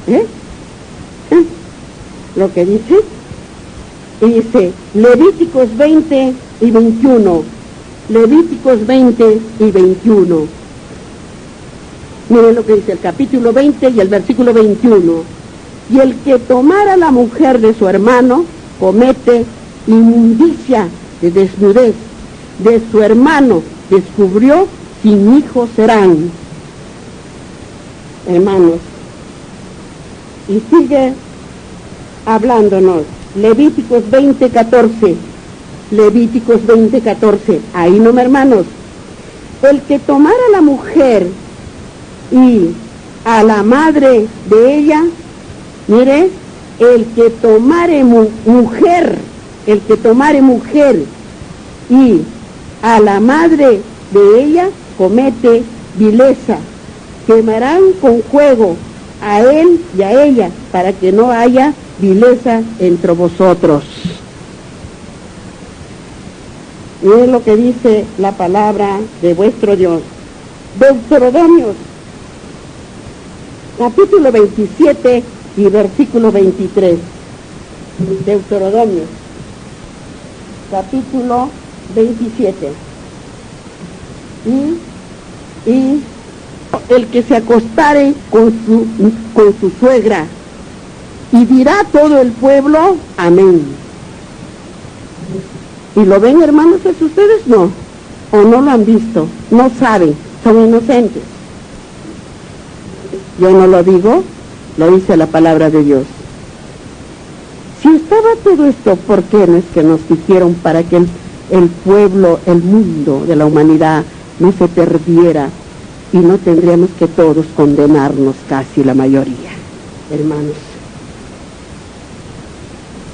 ¿Eh? Lo que dice, y dice Levíticos 20 y 21, Levíticos 20 y 21. Miren lo que dice el capítulo 20 y el versículo 21. Y el que tomara la mujer de su hermano comete inmundicia de desnudez de su hermano, descubrió, sin hijos serán. Hermanos, y sigue hablándonos Levíticos 20:14, Levíticos 20:14, ahí no, hermanos, el que tomara a la mujer y a la madre de ella, mire, el que tomare mujer y a la madre de ella comete vileza, quemarán con fuego a él y a ella, para que no haya vileza entre vosotros. Miren lo que dice la palabra de vuestro Dios. Deuteronomios, capítulo 27 y versículo 23. Deuteronomios, capítulo 27. Y el que se acostare con su suegra, y dirá todo el pueblo, amén. ¿Y lo ven, hermanos? ¿Es ustedes? No, o no lo han visto, no saben, son inocentes. Yo no lo digo, lo dice la palabra de Dios. Si estaba todo esto, ¿por qué no es que nos dijeron para que el pueblo, el mundo de la humanidad no se perdiera y no tendríamos que todos condenarnos, casi la mayoría, hermanos?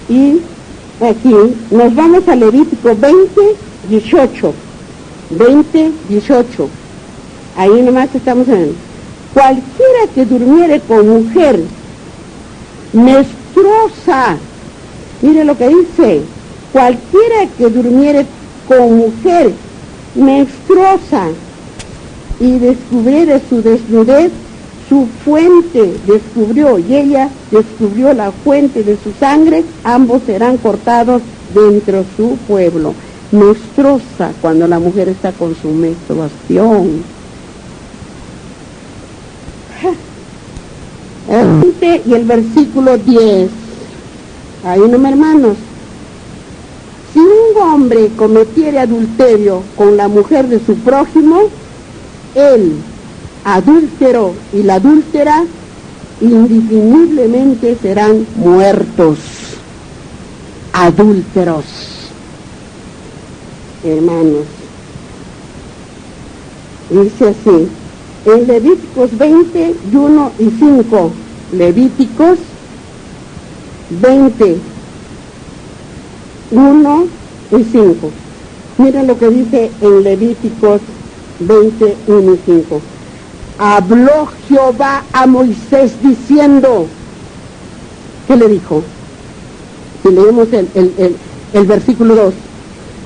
Y aquí nos vamos a Levítico 20:18, ahí nomás estamos en: cualquiera que durmiere con mujer menstruosa, mire lo que dice, cualquiera que durmiere con mujer menstruosa y descubriere su desnudez, su fuente descubrió, y ella descubrió la fuente de su sangre, ambos serán cortados dentro de su pueblo. Menstruosa, cuando la mujer está con su menstruación. El 20 y el versículo 10. Ahí no, hermanos. Si un hombre cometiere adulterio con la mujer de su prójimo, el adúltero y la adúltera indefiniblemente serán muertos. Adúlteros, hermanos. Dice así, en Levíticos 20, 1 y 5, Levíticos 20, 1 y 5. Miren lo que dice en Levíticos 20, 1 y 5. Habló Jehová a Moisés diciendo, ¿qué le dijo? Si leemos el versículo 2,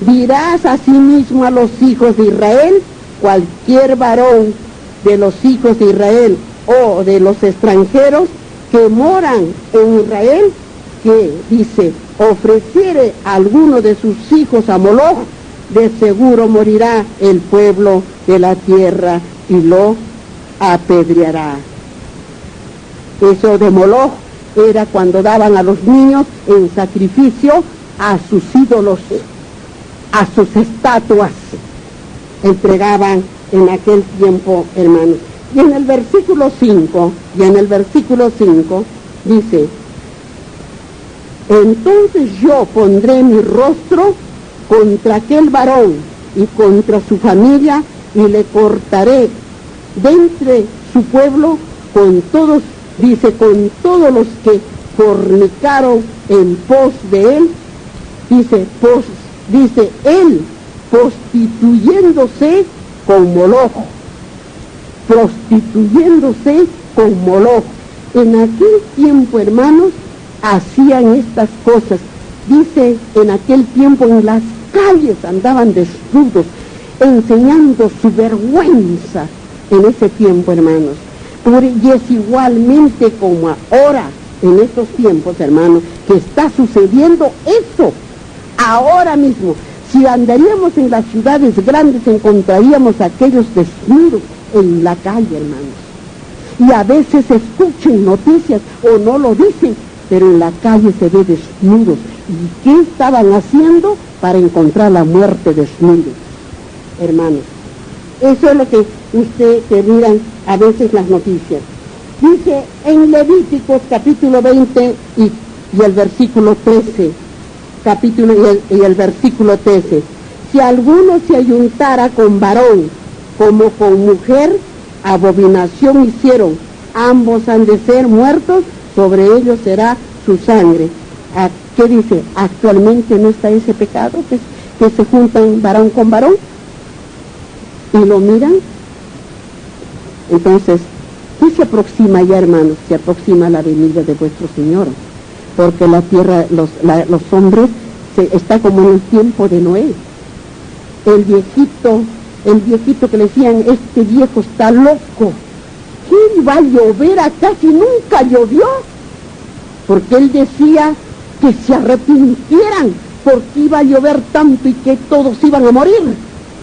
dirás asimismo a los hijos de Israel, cualquier varón de los hijos de Israel o de los extranjeros que moran en Israel, que dice, ofreciere a alguno de sus hijos a Moloch, de seguro morirá el pueblo de la tierra y lo apedreará. Eso de Moloch era cuando daban a los niños en sacrificio a sus ídolos, a sus estatuas, entregaban en aquel tiempo, hermanos. Y en el versículo 5, dice, entonces yo pondré mi rostro contra aquel varón y contra su familia, y le cortaré de entre su pueblo con todos, dice, con todos los que fornicaron en pos de él, dice él, prostituyéndose con Moloch, En aquel tiempo, hermanos, hacían estas cosas. Dice, en aquel tiempo en las calles andaban desnudos, enseñando su vergüenza en ese tiempo, hermanos. Y es igualmente como ahora, en estos tiempos, hermanos, que está sucediendo eso, ahora mismo. Si andaríamos en las ciudades grandes, encontraríamos a aquellos desnudos en la calle, hermanos. Y a veces escuchan noticias o no lo dicen, pero en la calle se ve desnudos. ¿Y qué estaban haciendo para encontrar la muerte desnudos? Hermanos, eso es lo que que miran a veces las noticias. Dice en Levíticos capítulo 20 y el versículo 13, y el versículo 13, si alguno se ayuntara con varón como con mujer, abominación hicieron, ambos han de ser muertos, sobre ellos será su sangre. ¿Qué dice? Actualmente no está ese pecado, que se juntan varón con varón y lo miran. Entonces, ¿qué se aproxima ya, hermanos? Se aproxima la venida de vuestro Señor, porque la tierra, los hombres, está como en el tiempo de Noé. El viejito que le decían, este viejo está loco, ¿qué va a llover acá si nunca llovió? Porque él decía que se arrepintieran, porque iba a llover tanto y que todos iban a morir.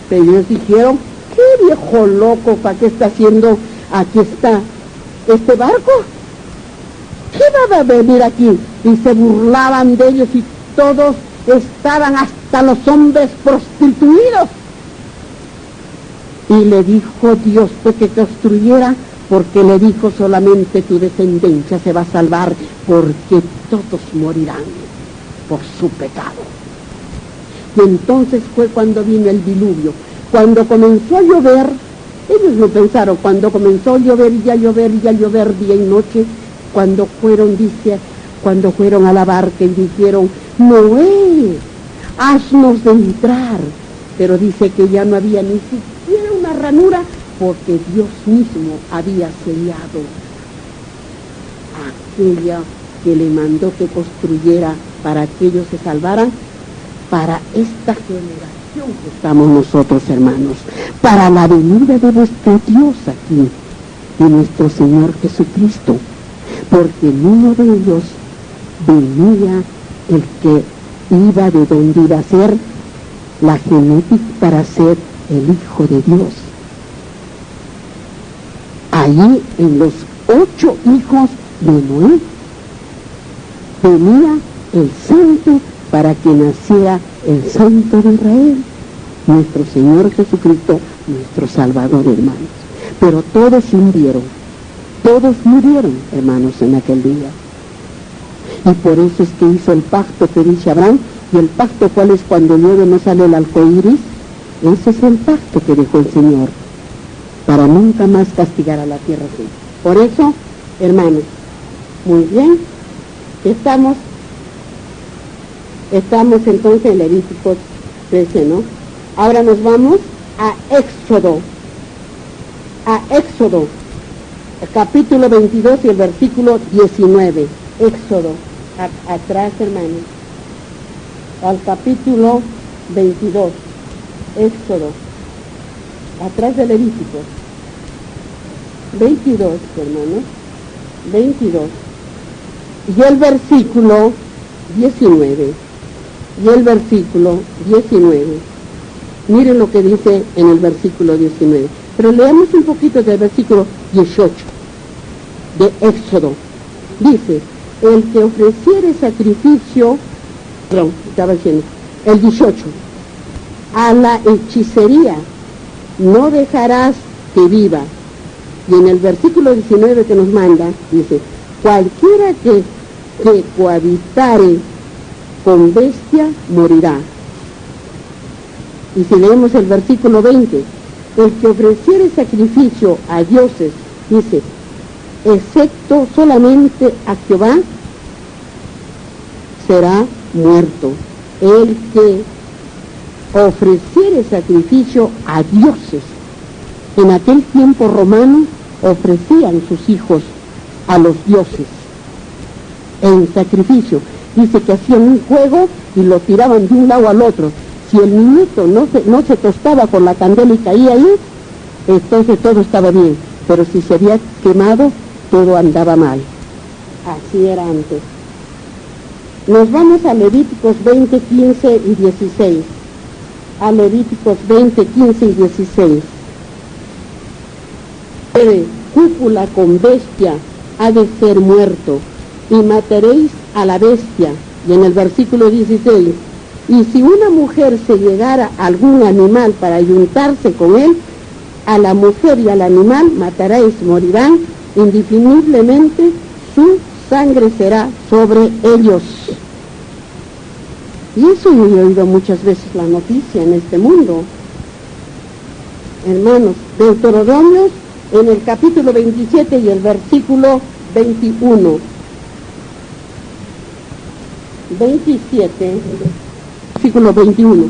Pero ellos dijeron, ¿qué viejo loco, para qué está haciendo aquí está este barco? ¿Qué va a venir aquí? Y se burlaban de ellos y todos estaban, hasta los hombres prostituidos. Y le dijo Dios que construyera, porque le dijo solamente tu descendencia se va a salvar, porque todos morirán por su pecado. Y entonces fue cuando vino el diluvio. Cuando comenzó a llover, ellos lo pensaron, cuando comenzó a llover y ya llover día y noche, cuando fueron a la barca y dijeron, Noé, haznos de entrar. Pero dice que ya no había ni siquiera una ranura, porque Dios mismo había sellado aquella que le mandó que construyera para que ellos se salvaran, para esta generación que estamos nosotros, hermanos, para la venida de nuestro Dios aquí, de nuestro Señor Jesucristo, porque en uno de ellos venía el que iba de donde iba a ser la genética para ser el Hijo de Dios. Allí en los 8 hijos de Noé venía el santo para que naciera el Santo de Israel, nuestro Señor Jesucristo, nuestro Salvador, hermanos. Pero todos se hundieron, todos murieron, hermanos, en aquel día. Y por eso es que hizo el pacto que dice Abraham. Y el pacto, ¿cuál es? Cuando llueve no sale el arco iris. Ese es el pacto que dejó el Señor, para nunca más castigar a la tierra así. Por eso, hermanos, muy bien, estamos entonces en Levíticos 13, ¿no? Ahora nos vamos a Éxodo, capítulo 22 y el versículo 19. Éxodo, atrás, hermanos, al capítulo 22, Éxodo, atrás de Levítico, 22, hermanos, 22, y el versículo 19, miren lo que dice en el versículo 19, pero leamos un poquito del versículo 18, de Éxodo. Dice, el que ofreciere sacrificio, perdón, estaba diciendo, el 18, a la hechicería no dejarás que viva. Y en el versículo 19 que nos manda, dice, cualquiera que cohabitare con bestia morirá. Y si leemos el versículo 20, el que ofreciere sacrificio a dioses, dice, excepto solamente a Jehová, será muerto. El que ofreciere sacrificio a dioses, en aquel tiempo romano ofrecían sus hijos a los dioses en sacrificio. Dice que hacían un juego y lo tiraban de un lado al otro. Si el niñito no se tostaba con la candela y caía ahí, entonces todo estaba bien. pero si se había quemado, todo andaba mal. Así era antes. Nos vamos a Levíticos 20, 15 y 16. A Levíticos 20, 15 y 16. Cúpula con bestia ha de ser muerto, y mataréis a la bestia. Y en el versículo 16, y si una mujer se llegara a algún animal para ayuntarse con él, a la mujer y al animal mataréis, morirán indefiniblemente, su sangre será sobre ellos. Y eso yo he oído muchas veces la noticia en este mundo. Hermanos, Deuteronomios en el capítulo 27 y el versículo 21. 27, versículo 21.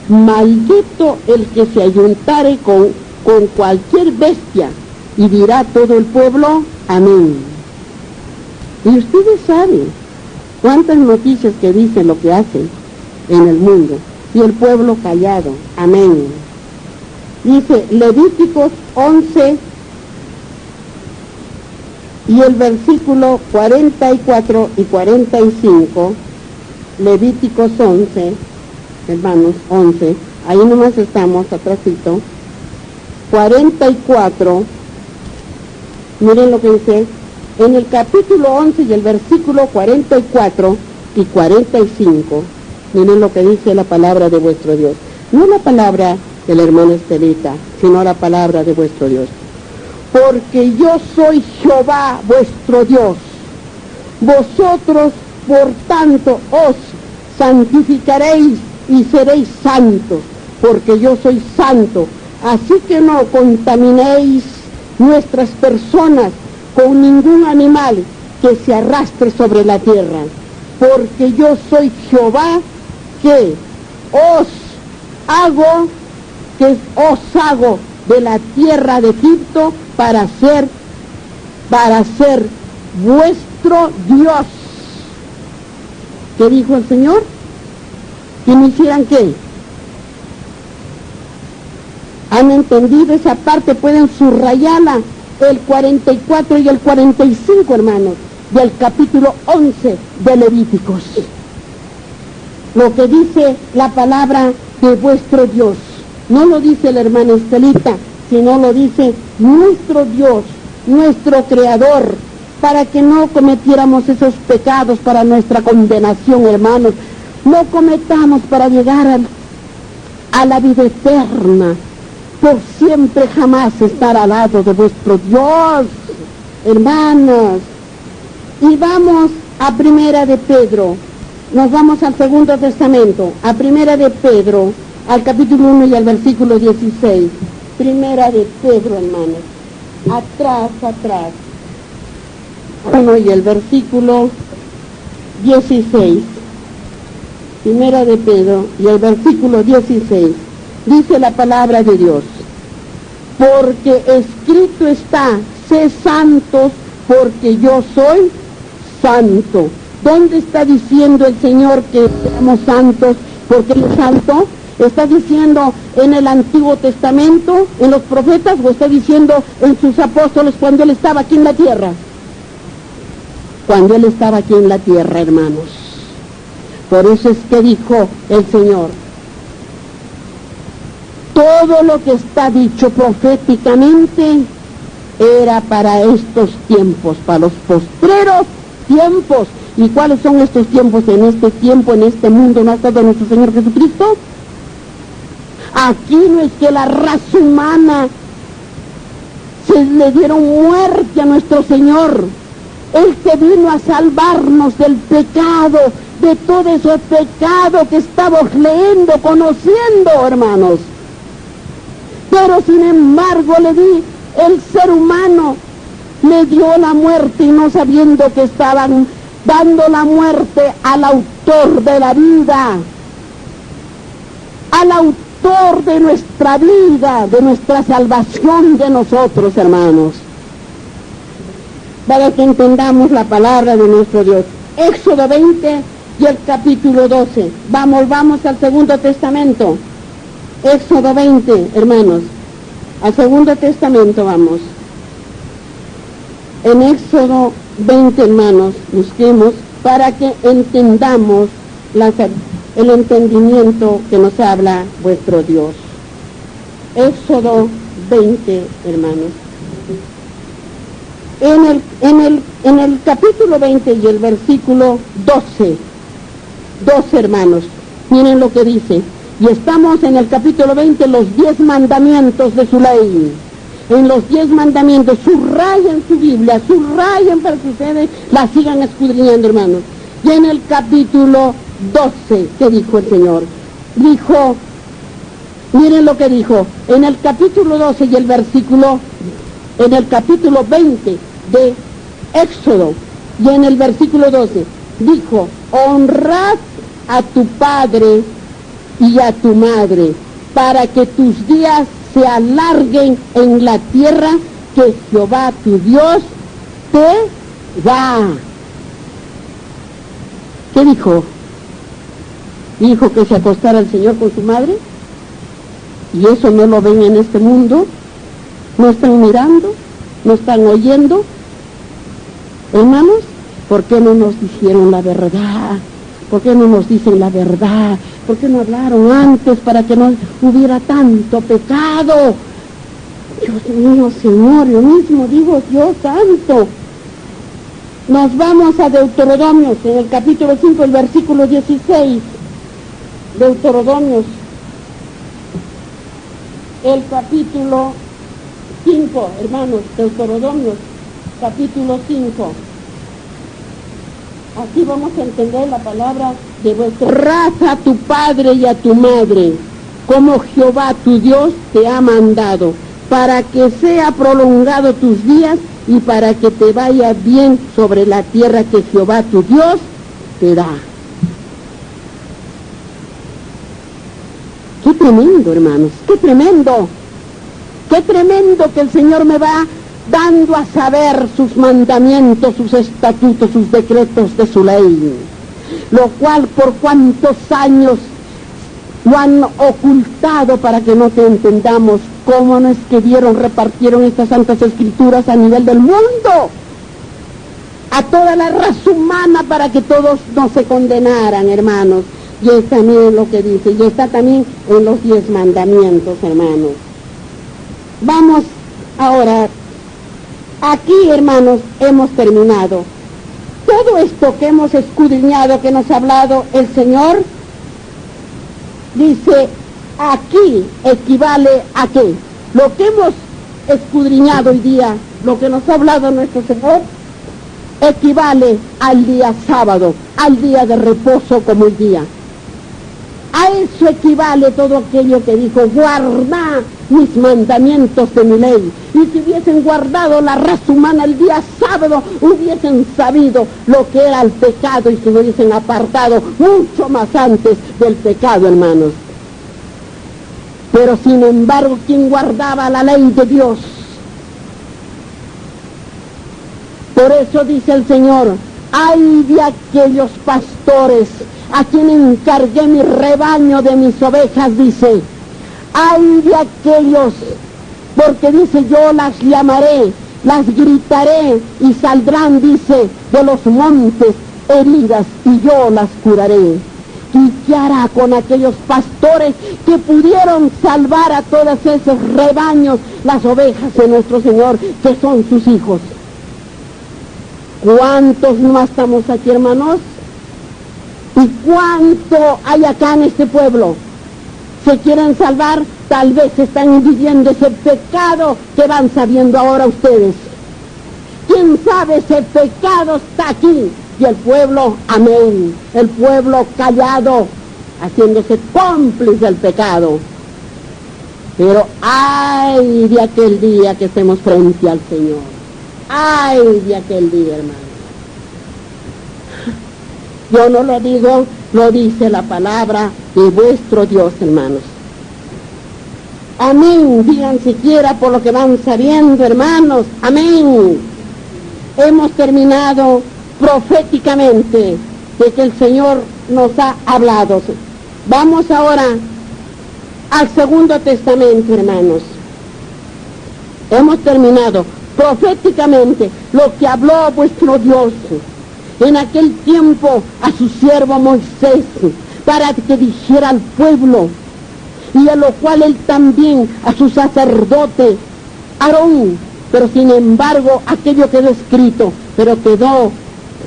Maldito el que se ayuntare con cualquier bestia, y dirá todo el pueblo, amén. Y ustedes saben cuántas noticias que dicen lo que hacen en el mundo, y el pueblo callado, amén. Dice Levíticos 11 y el versículo 44 y 45, Levíticos 11, hermanos, 11, ahí nomás estamos atrásito, 44, miren lo que dice, en el capítulo 11 y el versículo 44 y 45, miren lo que dice la palabra de vuestro Dios, no la palabra de la hermana Estelita, sino la palabra de vuestro Dios. Porque yo soy Jehová vuestro Dios, vosotros por tanto os santificaréis y seréis santos, porque yo soy santo, así que no contaminéis nuestras personas con ningún animal que se arrastre sobre la tierra, porque yo soy Jehová que os hago de la tierra de Egipto para ser vuestro Dios. ¿Qué dijo el Señor? ¿Que me hicieran qué? ¿Han entendido esa parte? Pueden subrayarla, el 44 y el 45, hermanos, del capítulo 11 de Levíticos. Lo que dice la palabra de vuestro Dios. No lo dice la hermana Estelita, sino lo dice nuestro Dios, nuestro Creador, para que no cometiéramos esos pecados para nuestra condenación, hermanos. No cometamos para llegar a la vida eterna, por siempre jamás estar al lado de vuestro Dios, hermanos. Y vamos a Primera de Pedro, nos vamos al Segundo Testamento, a Primera de Pedro, al capítulo 1 y al versículo 16. Primera de Pedro, hermanos. Atrás. 1 y el versículo 16. Primera de Pedro y el versículo 16. Dice la palabra de Dios. Porque escrito está, sé santos porque yo soy santo. ¿Dónde está diciendo el Señor que seamos santos porque Él es santo? ¿Está diciendo en el Antiguo Testamento, en los profetas, o está diciendo en sus apóstoles cuando Él estaba aquí en la tierra? Cuando Él estaba aquí en la tierra, hermanos. Por eso es que dijo el Señor, todo lo que está dicho proféticamente era para estos tiempos, para los postreros tiempos. ¿Y cuáles son estos tiempos? En este tiempo, en este mundo, ¿no ha estado nuestro Señor Jesucristo? Aquí no es que la raza humana se le dieron muerte a nuestro Señor. Él que vino a salvarnos del pecado, de todo ese pecado que estamos leyendo, conociendo, hermanos. Pero sin embargo el ser humano le dio la muerte y no sabiendo que estaban dando la muerte al autor de la vida, al autor de nuestra vida, de nuestra salvación de nosotros, hermanos. Para que entendamos la palabra de nuestro Dios. Éxodo 20 y el capítulo 12. Vamos al Segundo Testamento. Éxodo 20, hermanos. Al Segundo Testamento vamos. En Éxodo 20, hermanos, busquemos para que entendamos el entendimiento que nos habla vuestro Dios. Éxodo 20, hermanos. En el capítulo 20 y el versículo 12, hermanos, miren lo que dice. Y estamos en el capítulo 20, los 10 mandamientos de su ley. En los 10 mandamientos, subrayen su Biblia, subrayen para que ustedes la sigan escudriñando, hermanos. Y en el capítulo 12, ¿qué dijo el Señor? Dijo, miren lo que dijo, en el capítulo 12 y el versículo, en el capítulo 20 de Éxodo, y en el versículo 12, dijo, honrad a tu padre y a tu madre, para que tus días se alarguen en la tierra que Jehová tu Dios te da. ¿Qué dijo? Dijo que se acostara el Señor con su madre, y eso no lo ven en este mundo, no están mirando, no están oyendo. Hermanos, ¿por qué no nos dijeron la verdad? ¿Por qué no nos dicen la verdad? ¿Por qué no hablaron antes para que no hubiera tanto pecado? Dios mío, Señor, yo mismo digo, Dios santo. Nos vamos a Deuteronomios, en el capítulo 5, el versículo 16. Deuteronomios, el capítulo 5, hermanos, Deuteronomios, capítulo 5. Aquí vamos a entender la palabra de vuestra raza, a tu padre y a tu madre, como Jehová tu Dios te ha mandado, para que sea prolongado tus días y para que te vaya bien sobre la tierra que Jehová tu Dios te da. ¡Qué tremendo, hermanos! ¡Qué tremendo! ¡Qué tremendo que el Señor me va dando a saber sus mandamientos, sus estatutos, sus decretos de su ley! Lo cual por cuántos años lo han ocultado para que no te entendamos cómo no es que repartieron estas santas escrituras a nivel del mundo, a toda la raza humana, para que todos no se condenaran, hermanos. Y está, miren lo que dice, y está también en los 10 mandamientos, hermanos. Vamos ahora, aquí, hermanos, hemos terminado. Todo esto que hemos escudriñado, que nos ha hablado el Señor, dice, aquí equivale a qué. Lo que hemos escudriñado hoy día, lo que nos ha hablado nuestro Señor, equivale al día sábado, al día de reposo como hoy día. A eso equivale todo aquello que dijo, guarda mis mandamientos de mi ley. Y si hubiesen guardado la raza humana el día sábado, hubiesen sabido lo que era el pecado y se hubiesen apartado mucho más antes del pecado, hermanos. Pero sin embargo, ¿quién guardaba la ley de Dios? Por eso dice el Señor, ay de aquellos pastores a quien encargué mi rebaño de mis ovejas, dice, ay de aquellos, porque dice, yo las llamaré, las gritaré y saldrán, dice, de los montes heridas y yo las curaré. ¿Y qué hará con aquellos pastores que pudieron salvar a todos esos rebaños, las ovejas de nuestro Señor, que son sus hijos? ¿Cuántos más estamos aquí, hermanos? ¿Y cuánto hay acá en este pueblo? ¿Se quieren salvar? Tal vez están viviendo ese pecado que van sabiendo ahora ustedes. ¿Quién sabe? Ese pecado está aquí. Y el pueblo, amén, el pueblo callado, haciéndose cómplice del pecado. Pero ay de aquel día que estemos frente al Señor. Ay de aquel día, hermano. Yo no lo digo, lo dice la palabra de vuestro Dios, hermanos. Amén, digan siquiera por lo que van sabiendo, hermanos. Amén. Hemos terminado proféticamente de que el Señor nos ha hablado. Vamos ahora al Segundo Testamento, hermanos. Hemos terminado proféticamente lo que habló vuestro Dios en aquel tiempo a su siervo Moisés, para que dijera al pueblo, y a lo cual él también a su sacerdote Aarón. Pero sin embargo aquello quedó escrito, pero quedó,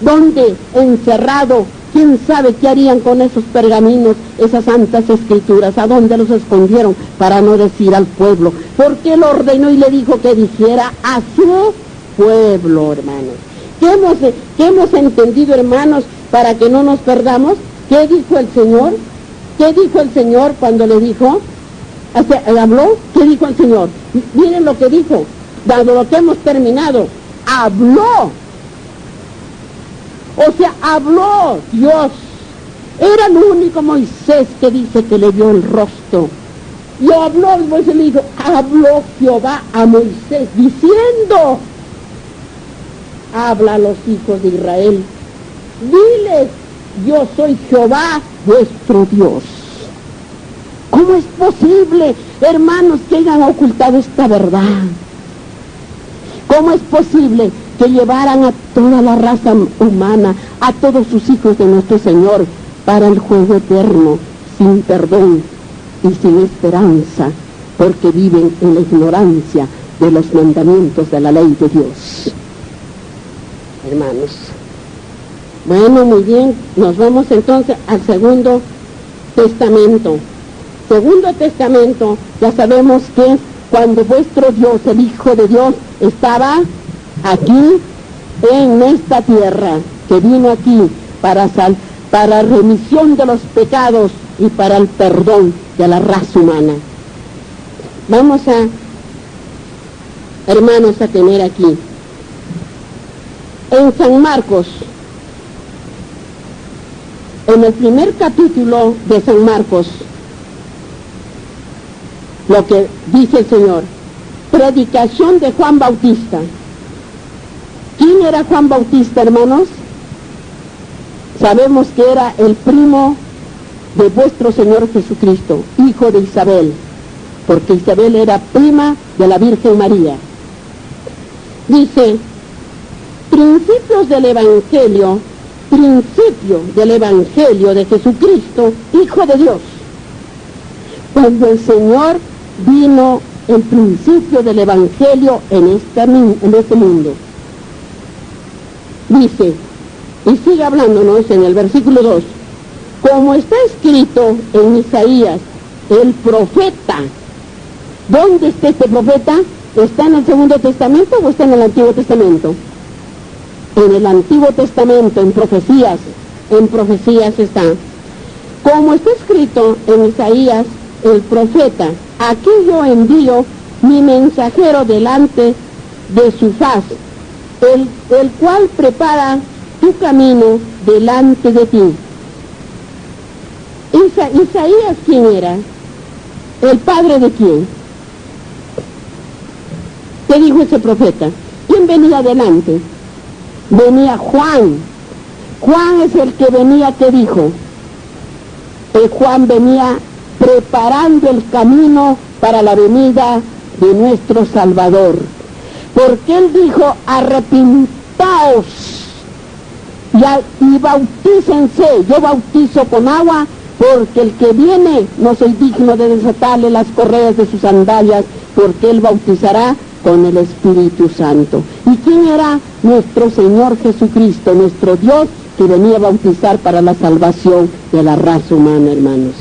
¿dónde? Encerrado. ¿Quién sabe qué harían con esos pergaminos, esas santas escrituras? ¿A dónde los escondieron? Para no decir al pueblo. Porque él ordenó y le dijo que dijera a su pueblo, hermanos. ¿Qué hemos entendido, hermanos, para que no nos perdamos? ¿Qué dijo el Señor? ¿Qué dijo el Señor cuando le dijo? ¿Habló? ¿Qué dijo el Señor? Miren lo que dijo, dado lo que hemos terminado. Habló. O sea, habló Dios. Era el único Moisés que dice que le vio el rostro. Y habló, Moisés le dijo, habló Jehová a Moisés diciendo, habla a los hijos de Israel, diles, yo soy Jehová vuestro Dios. ¿Cómo es posible, hermanos, que hayan ocultado esta verdad? ¿Cómo es posible que llevaran a toda la raza humana, a todos sus hijos de nuestro Señor, para el juego eterno, sin perdón y sin esperanza, porque viven en la ignorancia de los mandamientos de la ley de Dios? Hermanos, bueno, muy bien, nos vamos entonces al Segundo Testamento. Segundo Testamento, ya sabemos que cuando vuestro Dios, el Hijo de Dios, estaba aquí en esta tierra, que vino aquí para remisión de los pecados y para el perdón de la raza humana. Vamos a, hermanos, a tener aquí en San Marcos, en el primer capítulo de San Marcos, lo que dice el Señor, predicación de Juan Bautista. ¿Quién era Juan Bautista, hermanos? Sabemos que era el primo de vuestro Señor Jesucristo, hijo de Isabel, porque Isabel era prima de la Virgen María. Dice, principio del Evangelio de Jesucristo, Hijo de Dios. Cuando el Señor vino el principio del Evangelio en este mundo. Dice, y sigue hablándonos en el versículo 2, como está escrito en Isaías, el profeta. ¿Dónde está este profeta? ¿Está en el Segundo Testamento o está en el Antiguo Testamento? En el Antiguo Testamento, en profecías está. Como está escrito en Isaías, el profeta, aquí yo envío mi mensajero delante de su faz, el cual prepara tu camino delante de ti. Isaías, ¿quién era? ¿El padre de quién? ¿Qué dijo ese profeta? ¿Quién venía delante? Venía Juan. Juan es el que venía, ¿qué dijo? Juan venía preparando el camino para la venida de nuestro Salvador. Porque él dijo, arrepintaos y bautícense. Yo bautizo con agua, porque el que viene no soy digno de desatarle las correas de sus sandalias, porque él bautizará con el Espíritu Santo. ¿Y quién era? Nuestro Señor Jesucristo, nuestro Dios, que venía a bautizar para la salvación de la raza humana, hermanos.